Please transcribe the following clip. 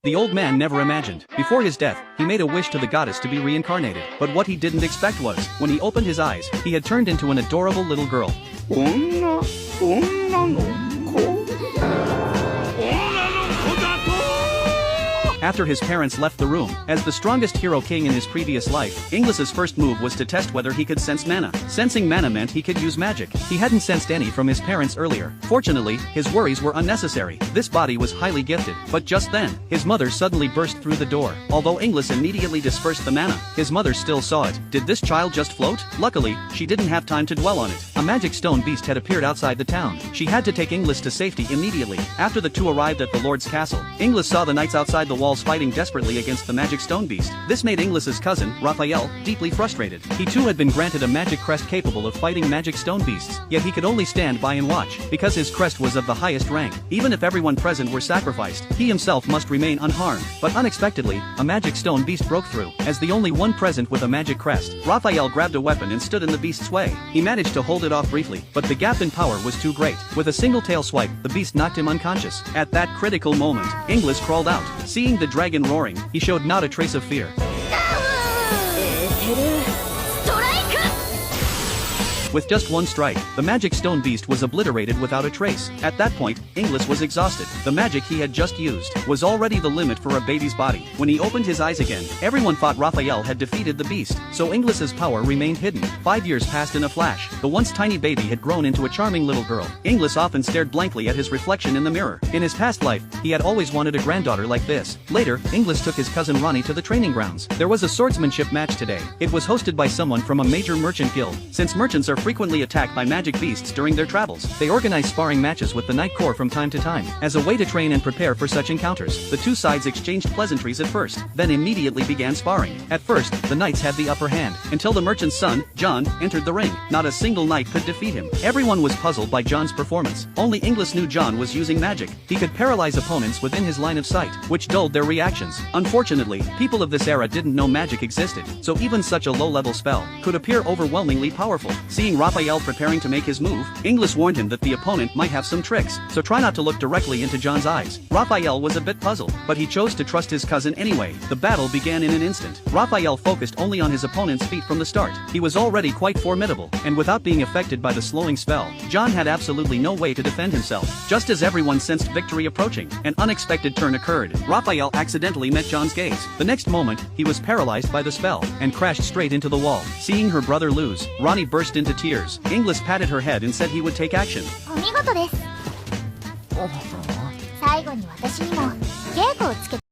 The old man never imagined. Before his death, he made a wish to the goddess to be reincarnated. But what he didn't expect was, when he opened his eyes, he had turned into an adorable little girl. After his parents left the room, as the strongest hero king in his previous life, Inglis's first move was to test whether he could sense mana. Sensing mana meant he could use magic. He hadn't sensed any from his parents earlier. Fortunately, his worries were unnecessary. This body was highly gifted. But just then, his mother suddenly burst through the door. Although Inglis immediately dispersed the mana, his mother still saw it. Did this child just float? Luckily, she didn't have time to dwell on it. A magic stone beast had appeared outside the town. She had to take Inglis to safety immediately. After the two arrived at the lord's castle, Inglis saw the knights outside the walls fighting desperately against the magic stone beast. This made Inglis's cousin, Raphael, deeply frustrated. He too had been granted a magic crest capable of fighting magic stone beasts, yet he could only stand by and watch, because his crest was of the highest rank. Even if everyone present were sacrificed, he himself must remain unharmed. But unexpectedly, a magic stone beast broke through. As the only one present with a magic crest, Raphael grabbed a weapon and stood in the beast's way. He managed to hold it off briefly, but the gap in power was too great. With a single tail swipe, the beast knocked him unconscious. At that critical moment, Inglis crawled out. Seeing the dragon roaring, he showed not a trace of fear. With just one strike, the magic stone beast was obliterated without a trace. At that point, Inglis was exhausted. The magic he had just used was already the limit for a baby's body. When he opened his eyes again, everyone thought Raphael had defeated the beast, so Inglis's power remained hidden. 5 years passed in a flash. The once tiny baby had grown into a charming little girl. Inglis often stared blankly at his reflection in the mirror. In his past life, he had always wanted a granddaughter like this. Later, Inglis took his cousin Ronnie to the training grounds. There was a swordsmanship match today. It was hosted by someone from a major merchant guild. Since merchants are frequently attacked by magic beasts during their travels, they organize sparring matches with the Knight Corps from time to time. As a way to train and prepare for such encounters, the two sides exchanged pleasantries at first, then immediately began sparring. At first, the knights had the upper hand, until the merchant's son, John, entered the ring. Not a single knight could defeat him. Everyone was puzzled by John's performance. Only Inglis knew John was using magic. He could paralyze opponents within his line of sight, which dulled their reactions. Unfortunately, people of this era didn't know magic existed, so even such a low-level spell could appear overwhelmingly powerful. Seeing Raphael preparing to make his move, Inglis warned him that the opponent might have some tricks, so try not to look directly into John's eyes. Raphael was a bit puzzled, but he chose to trust his cousin anyway. The battle began in an instant. Raphael focused only on his opponent's feet from the start. He was already quite formidable, and without being affected by the slowing spell, John had absolutely no way to defend himself. Just as everyone sensed victory approaching, an unexpected turn occurred. Raphael accidentally met John's gaze. The next moment, he was paralyzed by the spell, and crashed straight into the wall. Seeing her brother lose, Ronnie burst into tears. Inglis patted her head and said he would take action. お見事です。最後に私にも稽古をつけて